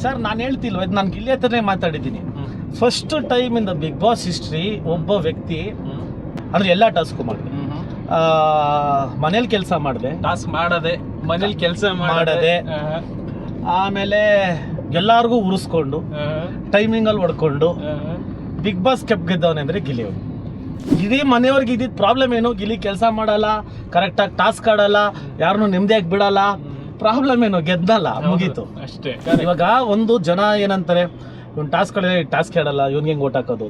Sir ನಾನು ಹೇಳ್ತಿಲ್ವ, ಇದು ನಾನು ಗಿಲ್ಲಿ ಹತ್ರನೇ ಮಾತಾಡಿದ್ದೀನಿ. First time in the big boss history ಒಬ್ಬ ವ್ಯಕ್ತಿ ಅಂದ್ರೆ ಎಲ್ಲ ಟಾಸ್ಕ್ ಮಾಡಿದೆ, ಮನೇಲಿ ಕೆಲಸ ಮಾಡಿದೆ, ಟಾಸ್ಕ್ ಮಾಡದೆ ಮನೇಲಿ ಕೆಲಸ ಮಾಡದೆ, ಆಮೇಲೆ ಎಲ್ಲಾರ್ಗೂ ಉರಿಸ್ಕೊಂಡು ಟೈಮಿಂಗಲ್ಲಿ ಹೊಡ್ಕೊಂಡು ಬಿಗ್ ಬಾಸ್ ಕೆಪ್ ಗೆದ್ದವನೇ ಅಂದ್ರೆ ಗಿಲ್ಲಿ ಅವರು. ಇಡೀ ಮನೆಯವ್ರಿಗೆ ಇದ್ದಿದ್ದು ಪ್ರಾಬ್ಲಮ್ ಏನು, ಗಿಲ್ಲಿ ಕೆಲಸ ಮಾಡಲ್ಲ, ಕರೆಕ್ಟಾಗಿ ಟಾಸ್ಕ್ ಆಡಲ್ಲ, ಯಾರನ್ನು ನೆಮ್ಮದಿಯಾಗಿ ಬಿಡಲ್ಲ. ಪ್ರಾಬ್ಲಮ್ ಏನು, ಗೆದ್ದಲ್ಲ, ಮುಗೀತು ಅಷ್ಟೇ. ಇವಾಗ ಒಂದು ಜನ ಏನಂತಾರೆ, ಇವ್ನು ಟಾಸ್ಕ್ ಆಡಲ್ಲ, ಇವ್ನಿಗೆ ಹೆಂಗೆ ಓಟ್ ಹಾಕೋದು.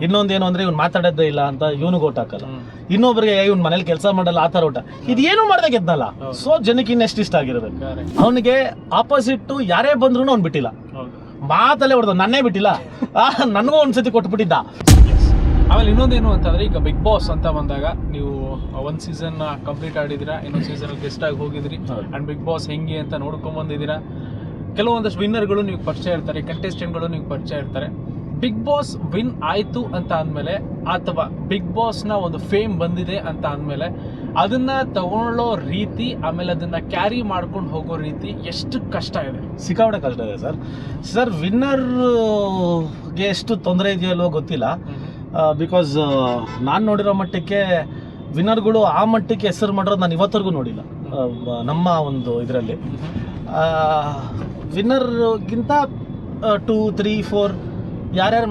ಇನ್ನೊಂದೇನು ಅಂದ್ರೆ ಇವ್ನು ಮಾತಾಡೋದೇ ಇಲ್ಲ ಅಂತ ಇವನಿಗೆ ಓಟ್ ಹಾಕಲ್ಲ. ಇನ್ನೊಬ್ರಿಗೆ ಇವ್ನು ಮನೇಲಿ ಕೆಲಸ ಮಾಡಲ್ಲ ಆ ಥರ ಓಟ. ಇದೇನು ಮಾಡ್ದೆ ಗೆದ್ದಲ್ಲ. ಸೊ ಜನಕ್ಕೆ ಇನ್ನೆಷ್ಟು ಇಷ್ಟ ಆಗಿರ್ಬೇಕು. ಅವನಿಗೆ ಆಪೋಸಿಟ್ ಯಾರೇ ಬಂದ್ರು ಅವ್ನು ಬಿಟ್ಟಿಲ್ಲ, ಮಾತಲ್ಲೇ ಹೊಡೆದ, ನನ್ನೇ ಬಿಟ್ಟಿಲ್ಲ, ನನಗೂ ಒಂದ್ಸತಿ ಕೊಟ್ಬಿಟ್ಟಿದ್ದ. ಆಮೇಲೆ ಇನ್ನೊಂದೇನು ಅಂತಂದ್ರೆ, ಈಗ ಬಿಗ್ ಬಾಸ್ ಅಂತ ಬಂದಾಗ ನೀವು ಒಂದು ಸೀಸನ್ ಕಂಪ್ಲೀಟ್ ಆಡಿದಿರಾ, ಇನ್ನೊಂದು ಸೀಸನ್ ಗೆಸ್ಟ್ ಆಗಿ ಹೋಗಿದ್ರಿ, ಅಂಡ್ ಬಿಗ್ ಬಾಸ್ ಹೆಂಗೆ ಅಂತ ನೋಡ್ಕೊಂಡ್ ಬಂದಿದ್ದೀರಾ. ಕೆಲವೊಂದಷ್ಟು ವಿನ್ನರ್ಗಳು ನೀವು ಪರಿಚಯ ಇರ್ತಾರೆ, ಕಂಟೆಸ್ಟೆಂಟ್ಗಳು ನೀವು ಪರಿಚಯ ಇರ್ತಾರೆ. ಬಿಗ್ ಬಾಸ್ ವಿನ್ ಆಯ್ತು ಅಂತ ಅಂದಮೇಲೆ, ಅಥವಾ ಬಿಗ್ ಬಾಸ್ನ ಒಂದು ಫೇಮ್ ಬಂದಿದೆ ಅಂತ ಅಂದಮೇಲೆ ಅದನ್ನ ತಗೊಳ್ಳೋ ರೀತಿ, ಆಮೇಲೆ ಅದನ್ನ ಕ್ಯಾರಿ ಮಾಡ್ಕೊಂಡು ಹೋಗೋ ರೀತಿ ಎಷ್ಟು ಕಷ್ಟ ಇದೆ. ಸಿಕ್ಕಾಪಟ್ಟೆ ಕಷ್ಟ ಇದೆ ಸರ್. ವಿನ್ನರ್ಗೆ ಎಷ್ಟು ತೊಂದರೆ ಇದೆಯಲ್ವೋ ಗೊತ್ತಿಲ್ಲ. ಬಿಕಾಸ್ ನಾನು ನೋಡಿರೋ ಮಟ್ಟಕ್ಕೆ ವಿನ್ನರ್ಗಳು ಆ ಮಟ್ಟಕ್ಕೆ ಹೆಸರು ಮಾಡಿರೋದು ನಾನು ಇವತ್ತರೆಗೂ ನೋಡಿಲ್ಲ ನಮ್ಮ ಒಂದು ಇದರಲ್ಲಿ. ವಿನ್ನರ್ಗಿಂತ 2, 3, 4 ಯಾರ್ಯಾರು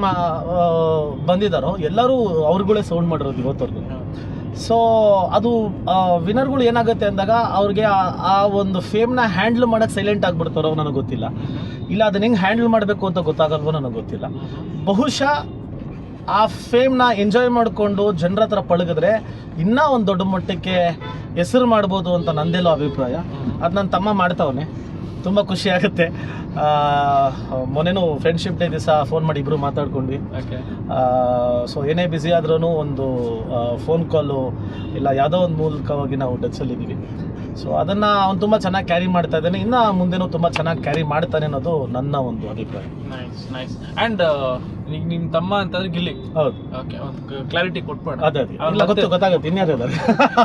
ಬಂದಿದ್ದಾರೋ ಎಲ್ಲರೂ ಅವ್ರುಗಳೇ ಸೌಂಡ್ ಮಾಡಿರೋದು ಇವತ್ತರೆಗೂ. ಸೊ ಅದು ವಿನ್ನರ್ಗಳು ಏನಾಗುತ್ತೆ ಅಂದಾಗ ಅವ್ರಿಗೆ ಆ ಒಂದು ಫೇಮ್ನ ಹ್ಯಾಂಡಲ್ ಮಾಡೋಕ್ಕೆ ಸೈಲೆಂಟ್ ಆಗಿಬಿಡ್ತಾರೋ ನನಗೆ ಗೊತ್ತಿಲ್ಲ, ಇಲ್ಲ ಅದನ್ನ ಹೆಂಗೆ ಹ್ಯಾಂಡಲ್ ಮಾಡಬೇಕು ಅಂತ ಗೊತ್ತಾಗಲ್ವೋ ನನಗೆ ಗೊತ್ತಿಲ್ಲ. ಬಹುಶಃ ಆ ಫೇಮ್ನ ಎಂಜಾಯ್ ಮಾಡಿಕೊಂಡು ಜನರ ಹತ್ರ ಪಳಗಿದ್ರೆ ಇನ್ನೂ ಒಂದು ದೊಡ್ಡ ಮಟ್ಟಕ್ಕೆ ಹೆಸರು ಮಾಡ್ಬೋದು ಅಂತ ನಂದೆಲ್ಲೋ ಅಭಿಪ್ರಾಯ. ಅದು ನನ್ನ ತಮ್ಮ ಮಾಡ್ತಾವನೆ, ತುಂಬ ಖುಷಿ ಆಗುತ್ತೆ. ಮೊನ್ನೆನೂ ಫ್ರೆಂಡ್ಶಿಪ್ ಡೇ ದಿವಸ ಫೋನ್ ಮಾಡಿ ಇಬ್ಬರು ಮಾತಾಡ್ಕೊಂಡ್ವಿ. ಸೊ ಏನೇ ಬ್ಯುಸಿ ಆದ್ರೂ ಒಂದು ಫೋನ್ ಕಾಲು ಇಲ್ಲ ಯಾವುದೋ ಒಂದು ಮೂಲಕವಾಗಿ ನಾವು ಟಚಲ್ಲಿದ್ದೀವಿ. ಸೊ ಅದನ್ನು ಅವ್ನು ತುಂಬ ಚೆನ್ನಾಗಿ ಕ್ಯಾರಿ ಮಾಡ್ತಾ ಇದ್ದಾನೆ, ಇನ್ನು ಮುಂದೆನೂ ತುಂಬ ಚೆನ್ನಾಗಿ ಕ್ಯಾರಿ ಮಾಡ್ತಾನೆ ಅನ್ನೋದು ನನ್ನ ಒಂದು ಅಭಿಪ್ರಾಯ. ನೈಸ್. ಆ್ಯಂಡ್ ಈಗ ನಿಮ್ಮ ತಮ್ಮ ಅಂತಂದ್ರೆ ಗಿಲ್ಲಿ. ಹೌದು. ಓಕೆ, ಒಂದು ಕ್ಲಾರಿಟಿ ಕೊಟ್ಬೇಡ. ಅದೇ ಗೊತ್ತಾಗುತ್ತೆ, ಇನ್ಯಾರು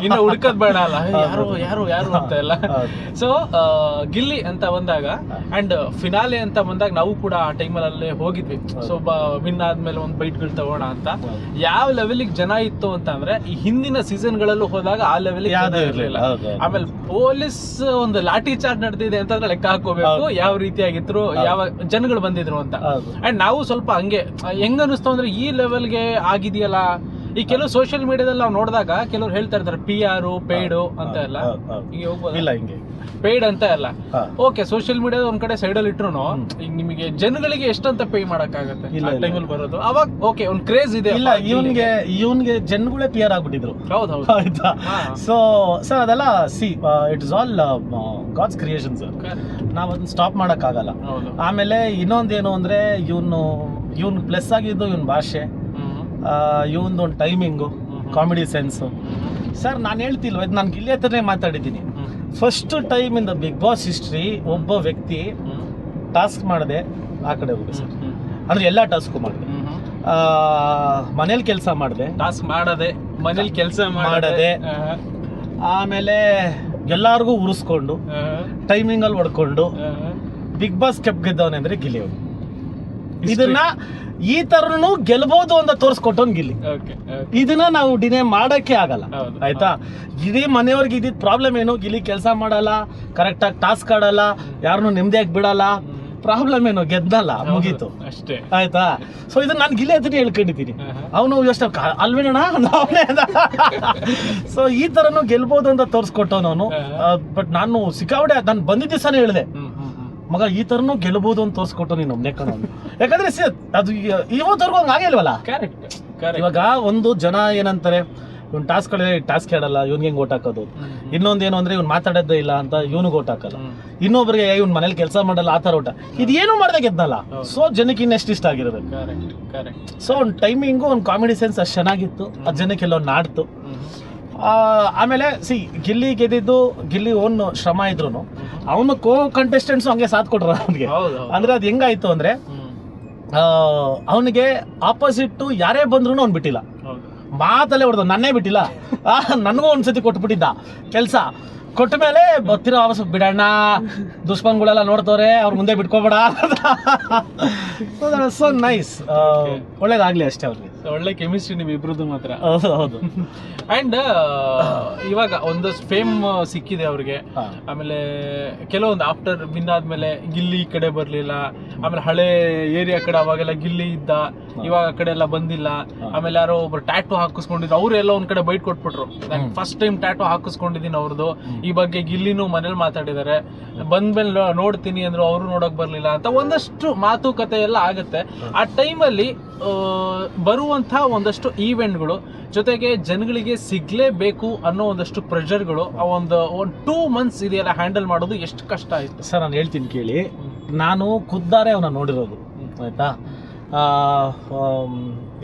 ಇನ್ನು ಹುಡ್ಕದ್ ಬೇಡ ಅಲ್ಲ, ಯಾರು ಅಂತ ಎಲ್ಲ. ಸೊ ಗಿಲ್ಲಿ ಅಂತ ಬಂದಾಗ ಅಂಡ್ ಫಿನಾಲೆ ಅಂತ ಬಂದಾಗ ನಾವು ಕೂಡ ಆ ಟೈಮಲ್ಲೇ ಹೋಗಿದ್ವಿ. ಸೊ ವಿನ್ ಆದ್ಮೇಲೆ ಒಂದು ಬೈಟ್ಗಳು ತಗೋಣ ಅಂತ. ಯಾವ ಲೆವೆಲಿಗೆ ಜನ ಇತ್ತು ಅಂತ ಅಂದ್ರೆ, ಈ ಹಿಂದಿನ ಸೀಸನ್ಗಳಲ್ಲೂ ಹೋದಾಗ ಆ ಲೆವೆಲಿಗೆ ಇರಲಿಲ್ಲ. ಆಮೇಲೆ ಪೊಲೀಸ್ ಒಂದು ಲಾಠಿ ಚಾರ್ಜ್ ನಡೆದಿದೆ ಅಂತಂದ್ರೆ ಲೆಕ್ಕ ಹಾಕೋಬೇಕು ಯಾವ ರೀತಿಯಾಗಿದ್ರು, ಯಾವ ಜನಗಳು ಬಂದಿದ್ರು ಅಂತ. ಅಂಡ್ ನಾವು ಸ್ವಲ್ಪ ಹಂಗೆ ಹೆಂಗ ಅನಿಸ್ತು ಅಂದ್ರೆ, ಈ ಲೆವೆಲ್ಗೆ ಆಗಿದೆಯಲ್ಲ. ಈ ಕೆಲವು ಸೋಷಿಯಲ್ ಮೀಡಿಯಾದಲ್ಲಿ ನಾವು ನೋಡಿದಾಗ ಕೆಲವ್ರು ಹೇಳ್ತಾ ಇರ್ತಾರೆ PR ಪೇಯ್ಡು ಅಂತ ಎಲ್ಲ. ಹಿಂಗೆ ಹೋಗ್ಬೋದು, ಹಿಂಗೆ ಪೇಯ್ಡ್ ಅಂತ ಎಲ್ಲ. ಓಕೆ, ಸೋಷಿಯಲ್ ಮೀಡಿಯಾದ ಒಂದ್ ಕಡೆ ಸೈಡಲ್ಲಿ ಇಟ್ರು ಈಗ ನಿಮಗೆ ಜನಗಳಿಗೆ ಎಷ್ಟಂತ ಪೇ ಮಾಡಕ್ಕಾಗತ್ತೆ ಟೈಮಲ್ಲಿ ಬರೋದು. ಅವಾಗ ಓಕೆ, ಒಂದ್ ಕ್ರೇಜ್ ಇದೆ. ಇಲ್ಲ, ಇವನ್ಗೆ ಜನಗಳೇ PR ಆಗ್ಬಿಟ್ಟಿದ್ರು. ಹೌದು, ಆಯ್ತಾ. ಸೊ ಸರ್ ಅದೆಲ್ಲ it is all God's creation sir. ನಾವ್ ಅದನ್ನ ಸ್ಟಾಪ್ ಮಾಡಕ್ಕಾಗಲ್ಲ. ಆಮೇಲೆ ಇನ್ನೊಂದೇನು ಅಂದ್ರೆ, ಇವನ್ ಪ್ಲಸ್ ಆಗಿದ್ದು ಇವನ್ ಭಾಷೆ, ಇವನ್ ಒಂದು ಟೈಮಿಂಗು, ಕಾಮಿಡಿ ಸೆನ್ಸು. ಸರ್ ನಾನು ಹೇಳ್ತಿಲ್ವ, ಇದು ನಾನು ಗಿಲ್ಲಿ ಹತ್ರನೇ ಮಾತಾಡಿದ್ದೀನಿ. First time in the big boss history ಒಬ್ಬ ವ್ಯಕ್ತಿ ಟಾಸ್ಕ್ ಮಾಡದೆ ಆ ಕಡೆ ಹೋಗಿ ಸರ್, ಅಂದ್ರೆ ಎಲ್ಲ ಟಾಸ್ಕು ಮಾಡಿದೆ, ಮನೇಲಿ ಕೆಲಸ ಮಾಡಿದೆ, ಟಾಸ್ಕ್ ಮಾಡದೆ ಮನೇಲಿ ಕೆಲಸ ಮಾಡದೆ, ಆಮೇಲೆ ಎಲ್ಲಾರ್ಗೂ ಉರಿಸ್ಕೊಂಡು ಟೈಮಿಂಗಲ್ಲಿ ಹೊಡ್ಕೊಂಡು ಬಿಗ್ ಬಾಸ್ ಕೆಪ್ ಗೆದ್ದವನೇ ಅಂದ್ರೆ ಗಿಲ್ಲಿ ಅವರು. ಇದನ್ನ ಈ ತರನು ಗೆಲ್ಬಹುದು ಅಂತ ತೋರಿಸ್ಕೊಟ್ಟವ್ನು ಗಿಲ್ಲಿ. ಇದನ್ನ ನಾವು ಡಿನೇ ಮಾಡಕ್ಕೆ ಆಗಲ್ಲ, ಆಯ್ತಾ. ಇಡೀ ಮನೆಯವ್ರಿಗೆ ಇದ್ದಿದ್ದು ಪ್ರಾಬ್ಲಮ್ ಏನು, ಗಿಲ್ಲಿ ಕೆಲಸ ಮಾಡಲ್ಲ, ಕರೆಕ್ಟಾಗಿ ಟಾಸ್ಕ್ ಆಡಲ್ಲ, ಯಾರನ್ನು ನೆಮ್ಮದಿಯಾಗಿ ಬಿಡಲ್ಲ. ಪ್ರಾಬ್ಲಮ್ ಏನು, ಗೆದ್ದಲ್ಲ, ಮುಗೀತು ಅಷ್ಟೇ, ಆಯ್ತಾ. ಸೊ ಇದನ್ನ ನಾನು ಗಿಲ್ಲಿ ಹತ್ರ ಹೇಳ್ಕೊಂಡಿದ್ದೀನಿ. ಅವನು ಎಷ್ಟು ಅಲ್ವೇನಣ್ಣ ಅವನೇ. ಸೊ ಈ ತರನು ಗೆಲ್ಬಹುದು ಅಂತ ತೋರಿಸ್ಕೊಟ್ಟವನು. ಬಟ್ ನಾನು ಸಿಕ್ಕಾಪಟ್ಟೆ ನಾನು ಬಂದಿದ್ದ ದಿವಸನೇ ಹೇಳಿದೆ, ಮಗ ಈ ತರನು ಗೆಲ್ಬಹುದು ಅಂತ ತೋರಿಸ್ಕೊಟ್ಟು ನೀನು ಒಬ್ಬನೇ ಕಣ. ಯಾಕಂದ್ರೆ ಅದು ಇವತ್ತವರೆಗೂ ಹಂಗೆ ಆಗಿಲ್ವಲ್ಲ. ಇವಾಗ ಒಂದು ಜನ ಏನಂತಾರೆ, ಇವ್ನು ಟಾಸ್ಕ್ ಆಡಲ್ಲ, ಇವ್ನಿಗೆ ಹೆಂಗೆ ಓಟ್ ಹಾಕೋದು. ಇನ್ನೊಂದೇನು ಅಂದ್ರೆ ಇವ್ನು ಮಾತಾಡೋದೇ ಇಲ್ಲ ಅಂತ ಇವನಿಗೆ ಓಟ್ ಹಾಕಲ್ಲ. ಇನ್ನೊಬ್ರಿಗೆ ಇವ್ನು ಮನೇಲಿ ಕೆಲಸ ಮಾಡಲ್ಲ ಆ ಥರ ಓಟ. ಇದೇನು ಮಾಡ್ದೆ ಗೆದ್ದಲ್ಲ. ಸೊ ಜನಕ್ಕೆ ಇನ್ನೆಷ್ಟು ಇಷ್ಟ ಆಗಿರ್ಬೇಕು. ಸೊ ಒಂದು ಟೈಮಿಂಗು, ಒಂದು ಕಾಮಿಡಿ ಸೆನ್ಸ್ ಅಷ್ಟು ಚೆನ್ನಾಗಿತ್ತು, ಅದು ಜನಕ್ಕೆ ಎಲ್ಲೋ ನಾಡ್ತು. ಆಮೇಲೆ ಗಿಲ್ಲಿ ಗೆದ್ದಿದ್ದು, ಗಿಲ್ಲಿ ಓನ್ ಶ್ರಮ ಇದ್ರು ಅವನು ಕಂಟೆಸ್ಟೆಂಟ್ಸ್ ಹಂಗೆ ಸಾಥ್ ಕೊಟ್ರ ಅವನಿಗೆ. ಅಂದ್ರೆ ಅದು ಹೆಂಗಾಯ್ತು ಅಂದ್ರೆ, ಅವನಿಗೆ ಆಪೋಸಿಟ್ ಯಾರೇ ಬಂದ್ರು ಅವ್ನು ಬಿಟ್ಟಿಲ್ಲ, ಮಾತಲ್ಲೇ ಹೊಡೆದ, ನನ್ನೇ ಬಿಟ್ಟಿಲ್ಲ, ನನಗೂ ಒಂದ್ಸತಿ ಕೊಟ್ಬಿಟ್ಟಿದ್ದ ಕೆಲಸ. ಕೊಟ್ಟ ಮೇಲೆ ಬರ್ತಿರೋ ವಾಪಸ್ ಬಿಡಣ್ಣ, ದುಷ್ಮನ್ಗಳೆಲ್ಲ ನೋಡ್ತವ್ರೆ, ಅವ್ರ ಮುಂದೆ ಬಿಟ್ಕೋಬೇಡ. ಸೊ ನೈಸ್, ಒಳ್ಳೇದಾಗ್ಲಿ ಅಷ್ಟೇ ಅವ್ರಿಗೆ. ಒಳ್ಳೆ ಕೆಮಿಸ್ಟ್ರಿ ನೀವು ಇಬ್ರದ್ದು ಮಾತ್ರ. ಹೌದು. ಅಂಡ್ ಇವಾಗ ಒಂದಷ್ಟು ಫೇಮ್ ಸಿಕ್ಕಿದೆ ಅವ್ರಿಗೆ. ಆಮೇಲೆ ಕೆಲವೊಂದು ಆಫ್ಟರ್ ವಿನ್ ಆದ್ಮೇಲೆ ಗಿಲ್ಲಿ ಈ ಕಡೆ ಬರ್ಲಿಲ್ಲ, ಆಮೇಲೆ ಹಳೆ ಏರಿಯಾ ಕಡೆ ಅವಾಗೆಲ್ಲ ಗಿಲ್ಲಿ ಇದ್ದ, ಇವಾಗ ಆ ಕಡೆ ಎಲ್ಲ ಬಂದಿಲ್ಲ. ಆಮೇಲೆ ಯಾರೋ ಒಬ್ರು ಟ್ಯಾಟು ಹಾಕಿಸ್ಕೊಂಡಿದ್ರು, ಅವ್ರು ಎಲ್ಲ ಒಂದ್ ಕಡೆ ಬೈಟ್ ಕೊಟ್ಬಿಟ್ರು, ಫಸ್ಟ್ ಟೈಮ್ ಟ್ಯಾಟು ಹಾಕಿಸ್ಕೊಂಡಿದ್ದೀನಿ ಅವ್ರದ್ದು. ಈ ಬಗ್ಗೆ ಗಿಲ್ಲಿನೂ ಮನೇಲಿ ಮಾತಾಡಿದ್ದಾರೆ, ಬಂದ್ಮೇಲೆ ನೋಡ್ತೀನಿ ಅಂದ್ರು, ಅವರು ನೋಡಕ್ ಬರ್ಲಿಲ್ಲ ಅಂತ ಒಂದಷ್ಟು ಮಾತುಕತೆ ಎಲ್ಲ ಆಗುತ್ತೆ. ಆ ಟೈಮಲ್ಲಿ ಬರುವಂತಹ ಒಂದಷ್ಟು ಈವೆಂಟ್ಗಳು ಜೊತೆಗೆ ಜನಗಳಿಗೆ ಸಿಗ್ಲೇಬೇಕು ಅನ್ನೋ ಒಂದಷ್ಟು ಪ್ರೆಷರ್ಗಳು, ಒಂದು 2 months ಇದೆಲ್ಲ ಹ್ಯಾಂಡಲ್ ಮಾಡೋದು ಎಷ್ಟು ಕಷ್ಟ ಆಯ್ತು ಸರ್? ನಾನು ಹೇಳ್ತೀನಿ ಕೇಳಿ, ನಾನು ಖುದ್ದಾರೆ ಅವನ್ನ ನೋಡಿರೋದು, ಆಯ್ತಾ.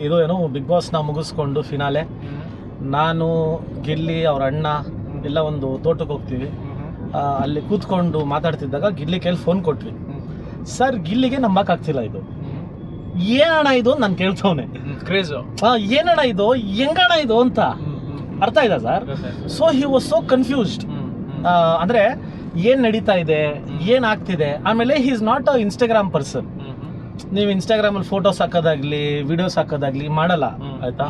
ಇದು ಏನು ಬಿಗ್ ಬಾಸ್ನ ಮುಗಿಸ್ಕೊಂಡು ಫಿನಾಲೆ ನಾನು ಗಿಲ್ಲಿ ಅವ್ರ ಅಣ್ಣ ಎಲ್ಲ ಒಂದು ತೋಟಕ್ಕೆ ಹೋಗ್ತೀವಿ, ಅಲ್ಲಿ ಕೂತ್ಕೊಂಡು ಮಾತಾಡ್ತಿದ್ದಾಗ ಗಿಲ್ಲಿ ಕೈಲಿ ಫೋನ್ ಕೊಟ್ವಿ. ಸರ್ ಗಿಲ್ಲಿಗೆ ನಂಬಕ್ಕಾಗ್ತಿಲ್ಲ, ಇದು ಏನಣ್ಣ ಇದು ನಾನು ಕೇಳ್ತವನೆ, ಕ್ರೇಜ್ ಏನಣ್ಣ ಇದು, ಹೆಂಗಣ್ಣ ಇದು ಅಂತ ಅರ್ಥ ಆಯ್ತಾ sir? So he was so confused. ಅಂದ್ರೆ ಏನ್ ನಡೀತಾ ಇದೆ, ಏನ್ ಆಗ್ತಿದೆ. ಆಮೇಲೆ he is not a Instagram person. ನೀವು ಇನ್ಸ್ಟಾಗ್ರಾಮ್ ಅಲ್ಲಿ ಫೋಟೋಸ್ ಹಾಕೋದಾಗ್ಲಿ ವಿಡಿಯೋಸ್ ಹಾಕೋದಾಗ್ಲಿ ಮಾಡಲ್ಲ, ಆಯ್ತಾ.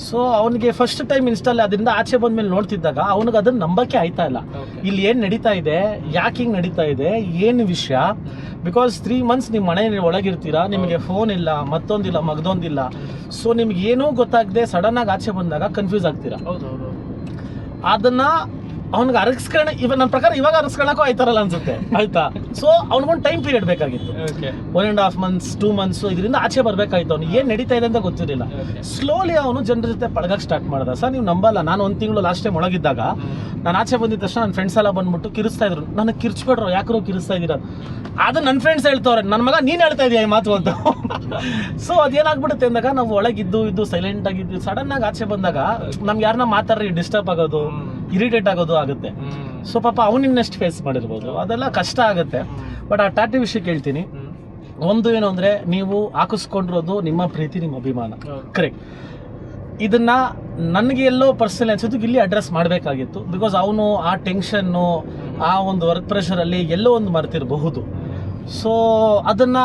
ಸೊ ಅವನಿಗೆ ಫಸ್ಟ್ ಟೈಮ್ ಇನ್ಸ್ಟಾಲ್ ಅದರಿಂದ ಆಚೆ ಬಂದ್ಮೇಲೆ ನೋಡ್ತಿದ್ದಾಗ ಅವನಿಗೆ ಅದನ್ನ ನಂಬಕ್ಕೆ ಆಯ್ತಾ ಇಲ್ಲ. ಇಲ್ಲಿ ಏನ್ ನಡೀತಾ ಇದೆ, ಯಾಕೆ ಹಿಂಗ್ ನಡೀತಾ ಇದೆ, ಏನು ವಿಷಯ. ಬಿಕಾಸ್ 3 months ನಿಮ್ಮ ಮನೆ ಒಳಗಿರ್ತೀರಾ, ನಿಮಗೆ ಫೋನ್ ಇಲ್ಲ, ಮತ್ತೊಂದಿಲ್ಲ, ಮಗದೊಂದಿಲ್ಲ. ಸೊ ನಿಮ್ಗೆ ಏನೂ ಗೊತ್ತಾಗದೆ ಸಡನ್ ಆಗಿ ಆಚೆ ಬಂದಾಗ ಕನ್ಫ್ಯೂಸ್ ಆಗ್ತೀರಾ. ಅದನ್ನ ಅವ್ನಿಗೆ ಅರಗಿಸ್ಕೊಳ್ಳ, ಇವಾಗ ನನ್ನ ಪ್ರಕಾರ ಇವಾಗ ಅರಗಿಸ್ಕೊಳ್ಳೋಕ್ಕೂ ಆಯ್ತಾರಲ್ಲ ಅನ್ಸುತ್ತೆ, ಆಯ್ತಾ. ಸೊ ಅವ್ನಿಗೊಂದು ಟೈಮ್ ಪೀರಿಯಡ್ ಬೇಕಾಗಿತ್ತು, 1.5 months 2 months. ಇದರಿಂದ ಆಚೆ ಬರ್ಬೇಕಾಯ್ತು. ಅವ್ನು ಏನ್ ನಡೀತಾ ಇದೆ ಅಂತ ಗೊತ್ತಿರಲಿಲ್ಲ. ಸ್ಲೋಲಿ ಅವನು ಜನರ ಜೊತೆ ಪಳಗಕ್ಕೆ ಸ್ಟಾರ್ಟ್ ಮಾಡ್ದ. ಸರ್ ನೀವು ನಂಬಲ್ಲ, ನಾನು 1 ತಿಂಗಳು ಲಾಸ್ಟ್ ಟೈಮ್ ಒಳಗಿದ್ದಾಗ ನಾನು ಆಚೆ ಬಂದಿದ್ದ ತಕ್ಷಣ ನನ್ನ ಫ್ರೆಂಡ್ಸ್ ಎಲ್ಲ ಬಂದ್ಬಿಟ್ಟು ಕಿರಿಸ್ತಾ ಇದ್ರು, ನನಗೆ ಕಿರ್ಚ್ಬೇಡ್ರು, ಯಾಕೋ ಕಿರಿಸ್ತಾ ಇದ್ದೀರ. ಅದು ನನ್ನ ಫ್ರೆಂಡ್ಸ್ ಹೇಳ್ತವ್ರೆ, ನನ್ನ ಮಗ ನೀನ್ ಹೇಳ್ತಾ ಇದೀಯ ಈ ಮಾತು ಅಂತ. ಸೊ ಅದೇನಾಗ್ಬಿಡುತ್ತೆ ಅಂದಾಗ ನಾವು ಒಳಗಿದ್ದು ಸೈಲೆಂಟ್ ಆಗಿದ್ದು ಸಡನ್ ಆಗಿ ಆಚೆ ಬಂದಾಗ ನಮ್ಗೆ ಯಾರನ್ನ ಮಾತಾಡ್ರಿ ಡಿಸ್ಟರ್ಬ್ ಆಗೋದು, ಇರಿಟೇಟ್ ಆಗೋದು ಆಗುತ್ತೆ. ಸೊ ಪಾಪ ಅವ್ನು ಇನ್ನೆಷ್ಟು ಫೇಸ್ ಮಾಡಿರ್ಬೋದು, ಅದೆಲ್ಲ ಕಷ್ಟ ಆಗುತ್ತೆ. ಬಟ್ ಆ ಟ್ಯಾಟೂ ವಿಷಯ ಕೇಳ್ತೀನಿ. ಒಂದು ಏನು ಅಂದ್ರೆ, ನೀವು ಹಾಕಿಸ್ಕೊಂಡಿರೋದು ನಿಮ್ಮ ಪ್ರೀತಿ, ನಿಮ್ಮ ಅಭಿಮಾನ, ಕರೆಕ್ಟ್. ಇದನ್ನ ನನಗೆ ಎಲ್ಲೋ ಪರ್ಸನಲ್ ಅನ್ಸುತ್ತೆ ಇಲ್ಲಿ ಅಡ್ರೆಸ್ ಮಾಡಬೇಕಾಗಿತ್ತು. ಬಿಕಾಸ್ ಅವನು ಆ ಟೆನ್ಷನ್ನು, ಆ ಒಂದು ವರ್ಕ್ ಪ್ರೆಷರಲ್ಲಿ ಎಲ್ಲೋ ಒಂದು ಮರ್ತಿರಬಹುದು. ಸೊ ಅದನ್ನ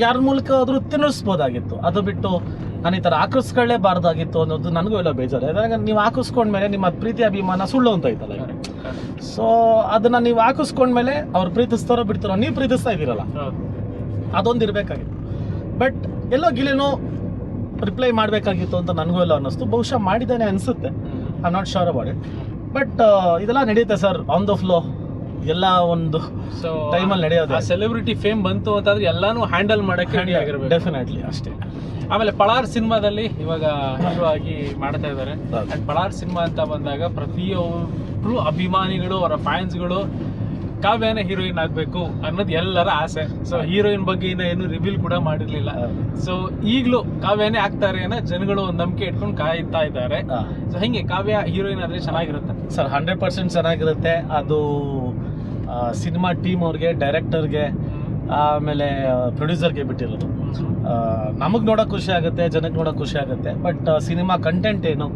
ಯಾರ ಮೂಲಕ ಆದರೂ ತಿನ್ನಿಸ್ಬೋದಾಗಿತ್ತು. ಅದು ಬಿಟ್ಟು ನಾನು ಈ ಥರ ಹಾಕಿಸ್ಕೊಳ್ಳೇಬಾರ್ದಾಗಿತ್ತು ಅನ್ನೋದು ನನಗೂ ಎಲ್ಲ ಬೇಜಾರು. ಯಾಕಂದ್ರೆ ನೀವು ಹಾಕಿಸ್ಕೊಂಡ್ಮೇಲೆ ನಿಮ್ಮ ಪ್ರೀತಿ ಅಭಿಮಾನ ಸುಳ್ಳು ಅಂತ ಐತಲ್ಲ. ಸೊ ಅದನ್ನ ನೀವು ಹಾಕಿಸ್ಕೊಂಡ್ಮೇಲೆ ಅವ್ರು ಪ್ರೀತಿಸ್ತಾರೋ ಬಿಡ್ತಾರೋ, ನೀವು ಪ್ರೀತಿಸ್ತಾ ಇದ್ದೀರಲ್ಲ, ಅದೊಂದು ಇರಬೇಕಾಗಿತ್ತು. ಬಟ್ ಎಲ್ಲೋ ಗಿಲಿನೋ ರಿಪ್ಲೈ ಮಾಡಬೇಕಾಗಿತ್ತು ಅಂತ ನನಗೂ ಎಲ್ಲ ಅನ್ನಿಸ್ತು. ಬಹುಶಃ ಮಾಡಿದ್ದಾನೆ ಅನಿಸುತ್ತೆ, I am not sure about it. But ಇದೆಲ್ಲ ನಡೆಯುತ್ತೆ ಸರ್, ಆನ್ ದ ಫ್ಲೋ, ಎಲ್ಲ ಒಂದು ಟೈಮಲ್ಲಿ ನಡೆಯೋದು. ಸೆಲೆಬ್ರಿಟಿ ಫೇಮ್ ಬಂತು ಅಂತಂದ್ರೆ ಎಲ್ಲಾನು ಹ್ಯಾಂಡಲ್ ಮಾಡಕ್ಕೆ ರೆಡಿ ಆಗಿರ್ಬೇಕು. ಡೆಫಿನೆಟ್ಲಿ ಅಷ್ಟೇ. ಆಮೇಲೆ ಪಳಾರ್ ಸಿನಿಮಾದಲ್ಲಿ ಇವಾಗ ಹೀರೋ ಆಗಿ ಮಾಡ್ತಾ ಇದ್ದಾರೆ. ಅಂಡ್ ಪಳಾರ್ ಸಿನಿಮಾ ಅಂತ ಬಂದಾಗ ಪ್ರತಿಯೊಬ್ರು ಅಭಿಮಾನಿಗಳು, ಅವರ ಫ್ಯಾನ್ಸ್ಗಳು ಕಾವ್ಯನೇ ಹೀರೋಯಿನ್ ಆಗ್ಬೇಕು ಅನ್ನೋದು ಎಲ್ಲರ ಆಸೆ. ಸೊ ಹೀರೋಯಿನ್ ಬಗ್ಗೆ ಏನು ರಿವೀಲ್ ಕೂಡ ಮಾಡಿರ್ಲಿಲ್ಲ. ಸೊ ಈಗಲೂ ಕಾವ್ಯನೇ ಆಗ್ತಾರೆ ಅನ್ನೋ ಜನಗಳು ಒಂದು ನಂಬಿಕೆ ಇಟ್ಕೊಂಡು ಕಾಯ್ತಾ ಇದ್ದಾರೆ. ಸೊ ಹಿಂಗೆ ಕಾವ್ಯ ಹೀರೋಯಿನ್ ಆದ್ರೆ ಚೆನ್ನಾಗಿರುತ್ತೆ ಸರ್, 100% ಚೆನ್ನಾಗಿರುತ್ತೆ. ಅದು ಸಿನಿಮಾ ಟೀಮ್ ಅವ್ರಿಗೆ, ಡೈರೆಕ್ಟರ್ಗೆ, ಆಮೇಲೆ ಪ್ರೊಡ್ಯೂಸರ್ಗೆ ಬಿಟ್ಟಿರೋದು. ನಮಗೆ ನೋಡೋಕೆ ಖುಷಿ ಆಗುತ್ತೆ, ಜನಕ್ಕೆ ನೋಡೋಕೆ ಖುಷಿ ಆಗುತ್ತೆ. ಬಟ್ ಸಿನಿಮಾ ಕಂಟೆಂಟ್ ಏನು,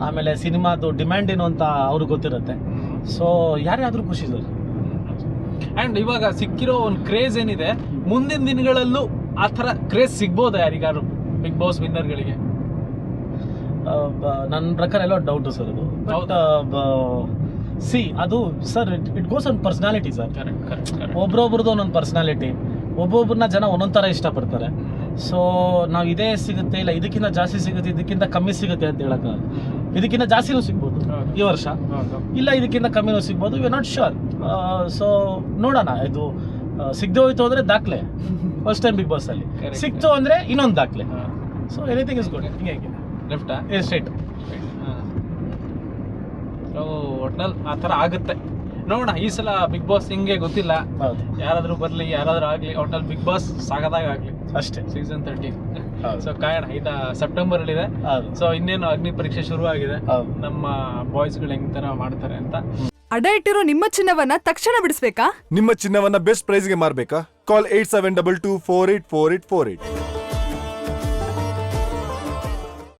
ಆಮೇಲೆ ಸಿನಿಮಾದು ಡಿಮ್ಯಾಂಡ್ ಏನು ಅಂತ ಅವ್ರಿಗೆ ಗೊತ್ತಿರುತ್ತೆ. ಸೊ ಯಾರ್ಯಾದ್ರೂ ಖುಷಿ ಸರ್. ಅಂಡ್ ಇವಾಗ ಸಿಕ್ಕಿರೋ ಒಂದು ಕ್ರೇಜ್ ಏನಿದೆ, ಮುಂದಿನ ದಿನಗಳಲ್ಲೂ ಆ ಥರ ಕ್ರೇಜ್ ಸಿಗ್ಬೋದಾ ಯಾರಿಗಾರು ಬಿಗ್ ಬಾಸ್ ವಿನ್ನರ್ಗಳಿಗೆ? ನನ್ನ ಪ್ರಕಾರ ಎಲ್ಲೋ ಡೌಟು ಸರ್ ಅದು. ಸಿ ಅದು sir, it goes on personality sir. ಒಬ್ರೊಬ್ರದ್ದು ಒಂದೊಂದು ಪರ್ಸನಾಲಿಟಿ, ಒಬ್ಬೊಬ್ಬರನ್ನ ಜನ ಒಂದೊಂದು ಥರ ಇಷ್ಟಪಡ್ತಾರೆ. ಸೊ ನಾವು ಇದೇ ಸಿಗುತ್ತೆ, ಇಲ್ಲ ಇದಕ್ಕಿಂತ ಜಾಸ್ತಿ ಸಿಗುತ್ತೆ, ಇದಕ್ಕಿಂತ ಕಮ್ಮಿ ಸಿಗುತ್ತೆ ಅಂತ ಹೇಳೋಕ್ಕಾಗಲ್ಲ. ಇದಕ್ಕಿಂತ ಜಾಸ್ತಿನೂ ಸಿಗ್ಬೋದು ಈ ವರ್ಷ, ಇಲ್ಲ ಇದಕ್ಕಿಂತ ಕಮ್ಮಿನೂ ಸಿಗ್ಬೋದು, we are not sure. So ನೋಡೋಣ. ಇದು ಸಿಗದೆ ಹೋಯ್ತು ಅಂದರೆ ದಾಖಲೆ, ಫಸ್ಟ್ ಟೈಮ್ ಬಿಗ್ ಬಾಸ್ ಅಲ್ಲಿ ಸಿಕ್ತು ಅಂದರೆ ಇನ್ನೊಂದು ದಾಖಲೆ. So anything is good. ಹಿಂಗೆ ಲೆಫ್ಟಾ ಸ್ಟ್ರೈಟ್. ಒಟ್ನಲ್ಲಿ ಆ ಥರ ಆಗುತ್ತೆ. ನೋಡೋಣ ಈ ಸಲ ಬಿಗ್ ಬಾಸ್ ಹಿಂಗೆ ಗೊತ್ತಿಲ್ಲ, ಯಾರಾದ್ರೂ ಬರ್ಲಿ ಯಾರಾದ್ರೂ ಆಗ್ಲಿ, ಒಟ್ನಲ್ಲಿ ಬಿಗ್ ಬಾಸ್ ಸಾಗದಾಗ ಆಗ್ಲಿ ಅಷ್ಟೇ. ಸೀಸನ್ 13. ಸೊ ಕಾಯೋಣ, ಇದು ಸೆಪ್ಟೆಂಬರ್ ಅಲ್ಲಿ ಇದೆ. ಸೊ ಇನ್ನೇನು ಅಗ್ನಿ ಪರೀಕ್ಷೆ ಶುರು ಆಗಿದೆ, ನಮ್ಮ ಬಾಯ್ಸ್ಗಳು ಹೆಂಗ್ ತರ ಮಾಡ್ತಾರೆ ಅಂತ. ಅಡ ಇಟ್ಟಿರೋ ನಿಮ್ಮ ಚಿನ್ನವನ್ನ ತಕ್ಷಣ ಬಿಡಿಸ್ಬೇಕಾ? ನಿಮ್ಮ ಚಿನ್ನವನ್ನ ಬೆಸ್ಟ್ ಪ್ರೈಸ್ಗೆ ಮಾರ್ಬೇಕಾ? ಕಾಲ್ 8722484848.